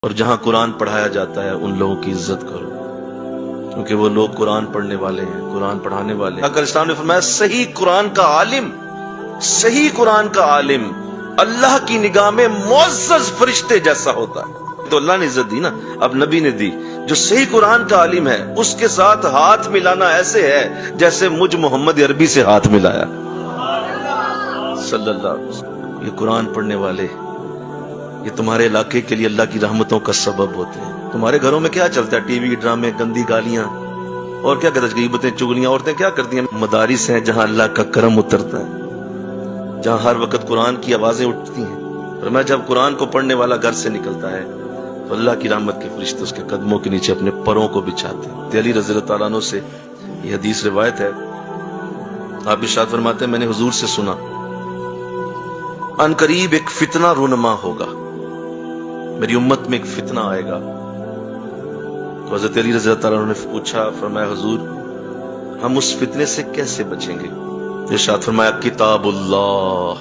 اور جہاں قرآن پڑھایا جاتا ہے ان لوگوں کی عزت کرو، کیونکہ وہ لوگ قرآن پڑھنے والے ہیں، قرآن پڑھانے والے ہیں۔ اگر اسلام نے فرمایا صحیح قرآن کا عالم، صحیح قرآن کا عالم اللہ کی نگاہ میں معزز فرشتے جیسا ہوتا ہے۔ تو اللہ نے عزت دی نا، اب نبی نے دی۔ جو صحیح قرآن کا عالم ہے اس کے ساتھ ہاتھ ملانا ایسے ہے جیسے مجھ محمد عربی سے ہاتھ ملایا صلی اللہ علیہ وسلم۔ یہ قرآن پڑھنے والے یہ تمہارے علاقے کے لیے اللہ کی رحمتوں کا سبب ہوتے ہیں۔ تمہارے گھروں میں کیا چلتا ہے؟ ٹی وی ڈرامے، گندی گالیاں، اور کیا کرتے ہیں؟ غیبتیں، چگلیاں۔ عورتیں کیا کرتی ہیں؟ مدارس ہیں جہاں اللہ کا کرم اترتا ہے، جہاں ہر وقت قرآن کی آوازیں اٹھتی ہیں۔ پر میں جب قرآن کو پڑھنے والا گھر سے نکلتا ہے تو اللہ کی رحمت کے فرشتے اس کے قدموں کے نیچے اپنے پروں کو بچھاتے ہیں۔ علی رضی اللہ تعالیٰ عنہ سے یہ حدیث روایت ہے، آپ ارشاد فرماتے ہیں میں نے حضور سے سنا ان قریب ایک فتنہ رونما ہوگا، میری امت میں ایک فتنہ آئے گا۔ تو حضرت علی رضی اللہ تعالیٰ عنہ نے پوچھا، فرمایا حضور ہم اس فتنے سے کیسے بچیں گے؟ ارشاد فرمایا کتاب اللہ،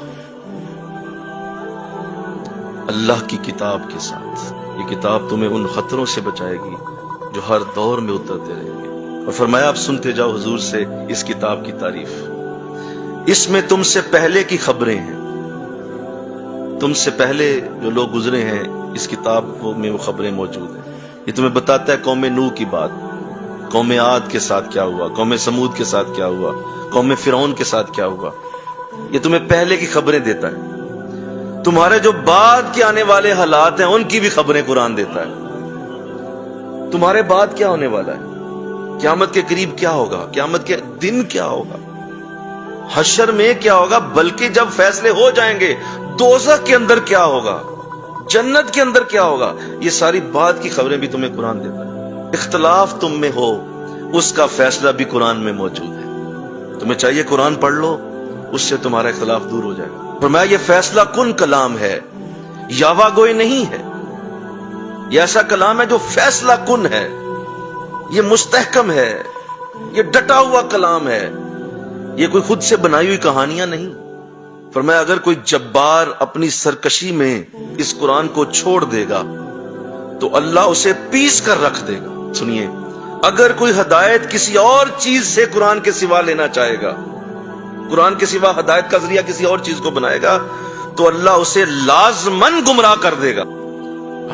اللہ کی کتاب کے ساتھ یہ کتاب تمہیں ان خطروں سے بچائے گی جو ہر دور میں اترتے رہیں گے۔ اور فرمایا آپ سنتے جاؤ حضور سے اس کتاب کی تعریف، اس میں تم سے پہلے کی خبریں ہیں، تم سے پہلے جو لوگ گزرے ہیں اس کتاب میں وہ خبریں موجود ہیں۔ یہ تمہیں بتاتا ہے قوم نوح کی بات، قوم عاد کے ساتھ کیا ہوا، قوم سمود کے ساتھ کیا ہوا، قوم فرعون کے ساتھ کیا ہوا۔ یہ تمہیں پہلے کی خبریں دیتا ہے، تمہارے جو بعد کے آنے والے حالات ہیں ان کی بھی خبریں قرآن دیتا ہے۔ تمہارے بعد کیا ہونے والا ہے، قیامت کے قریب کیا ہوگا، قیامت کے دن کیا ہوگا، حشر میں کیا ہوگا، بلکہ جب فیصلے ہو جائیں گے دوزخ کے اندر کیا ہوگا، جنت کے اندر کیا ہوگا، یہ ساری بعد کی خبریں بھی تمہیں قرآن دیتا ہے۔ اختلاف تم میں ہو اس کا فیصلہ بھی قرآن میں موجود ہے۔ تمہیں چاہیے قرآن پڑھ لو، اس سے تمہارا اختلاف دور ہو جائے گا۔ فرمایا یہ فیصلہ کن کلام ہے، یاوا گوئی نہیں ہے، یہ ایسا کلام ہے جو فیصلہ کن ہے، یہ مستحکم ہے، یہ ڈٹا ہوا کلام ہے، یہ کوئی خود سے بنائی ہوئی کہانیاں نہیں۔ فرمایا اگر کوئی جبار اپنی سرکشی میں اس قرآن کو چھوڑ دے گا تو اللہ اسے پیس کر رکھ دے گا۔ سنیے، اگر کوئی ہدایت کسی اور چیز سے قرآن کے سوا لینا چاہے گا، قرآن کے سوا ہدایت کا ذریعہ کسی اور چیز کو بنائے گا تو اللہ اسے لازماً گمراہ کر دے گا۔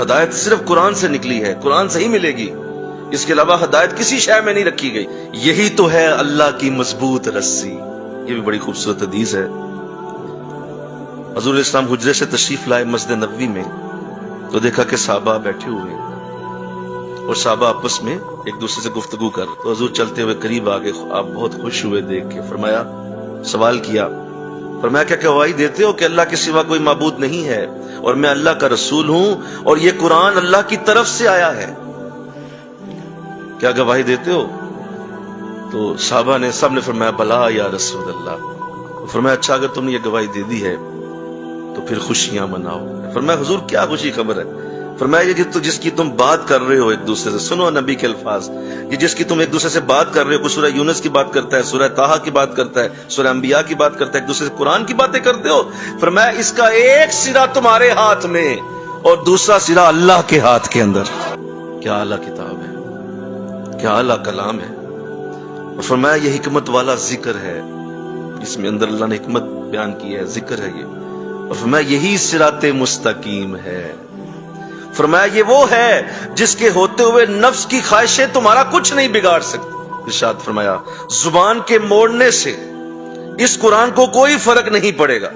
ہدایت صرف قرآن سے نکلی ہے، قرآن سے ہی ملے گی، اس کے علاوہ ہدایت کسی شے میں نہیں رکھی گئی۔ یہی تو ہے اللہ کی مضبوط رسی۔ یہ بھی بڑی خوبصورت حدیث ہے۔ حضور اسلام حجرے سے تشریف لائے مسجد نبوی میں تو دیکھا کہ صحابہ بیٹھے ہوئے اور صحابہ آپس میں ایک دوسرے سے گفتگو کر، تو حضور چلتے ہوئے قریب آگے، آپ بہت خوش ہوئے دیکھ کے، فرمایا سوال کیا، فرمایا کیا گواہی دیتے ہو کہ اللہ کے سوا کوئی معبود نہیں ہے اور میں اللہ کا رسول ہوں اور یہ قرآن اللہ کی طرف سے آیا ہے؟ کیا گواہی دیتے ہو؟ تو صحابہ نے سب نے فرمایا بلا یا رسول اللہ۔ فرمایا اچھا اگر تم نے یہ گواہی دے دی ہے تو پھر خوشیاں مناؤ۔ فرمایا حضور کیا خوشی خبر ہے؟ فرمایا یہ جس کی تم بات کر رہے ہو ایک دوسرے سے، سنو نبی کے الفاظ، یہ جس کی تم ایک دوسرے سے بات کر رہے ہو، کوئی سورہ یونس کی بات کرتا ہے، سورہ طٰہٰ کی بات کرتا ہے، سورہ انبیاء کی بات کرتا ہے، ایک دوسرے سے قرآن کی باتیں کرتے ہو۔ فرمایا اس کا ایک سرا تمہارے ہاتھ میں اور دوسرا سرا اللہ کے ہاتھ کے اندر۔ کیا اعلیٰ کتاب ہے، کیا اعلیٰ کلام ہے۔ اور فرمایا یہ حکمت والا ذکر ہے، اس میں اندر اللہ نے حکمت بیان کی ہے، ذکر ہے یہ۔ اور فرمایا یہی صراط مستقیم ہے۔ فرمایا یہ وہ ہے جس کے ہوتے ہوئے نفس کی خواہشیں تمہارا کچھ نہیں بگاڑ سکتی۔ ارشاد فرمایا زبان کے موڑنے سے اس قرآن کو کوئی فرق نہیں پڑے گا،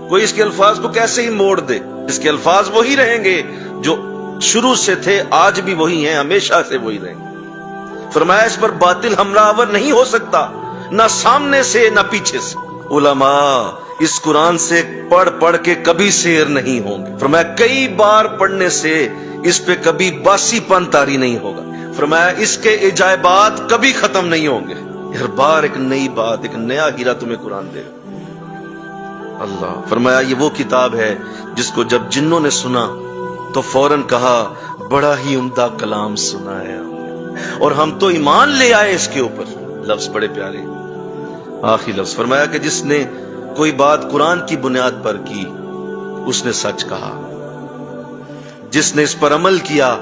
کوئی اس کے الفاظ کو کیسے ہی موڑ دے، اس کے الفاظ وہی رہیں گے جو شروع سے تھے، آج بھی وہی ہیں، ہمیشہ سے وہی رہیں گے۔ فرمایا اس پر باطل حملہ آور نہیں ہو سکتا، نہ سامنے سے نہ پیچھے سے۔ علماء اس قرآن سے پڑھ پڑھ کے کبھی سیر نہیں ہوں گے۔ فرمایا کئی بار پڑھنے سے اس پہ کبھی باسی پن طاری نہیں ہوگا۔ فرمایا اس کے عجائبات کبھی ختم نہیں ہوں گے، ہر بار ایک نئی بات، ایک نیا ہیرا تمہیں قرآن دے گا۔ اللہ فرمایا یہ وہ کتاب ہے جس کو جب جنوں نے سنا تو فوراً کہا بڑا ہی عمدہ کلام سنا ہے ہم نے، اور ہم تو ایمان لے آئے اس کے اوپر۔ لفظ بڑے پیارے، آخری لفظ فرمایا کہ جس نے کوئی بات قرآن کی بنیاد پر کی اس نے سچ کہا، جس نے اس پر عمل کیا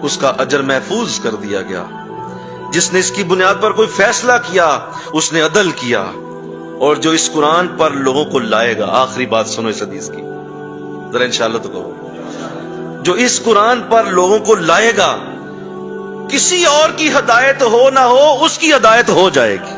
اس کا اجر محفوظ کر دیا گیا، جس نے اس کی بنیاد پر کوئی فیصلہ کیا اس نے عدل کیا، اور جو اس قرآن پر لوگوں کو لائے گا، آخری بات سنو اس حدیث کی ذرا انشاءاللہ تو کہو، جو اس قرآن پر لوگوں کو لائے گا، کسی اور کی ہدایت ہو نہ ہو اس کی ہدایت ہو جائے گی۔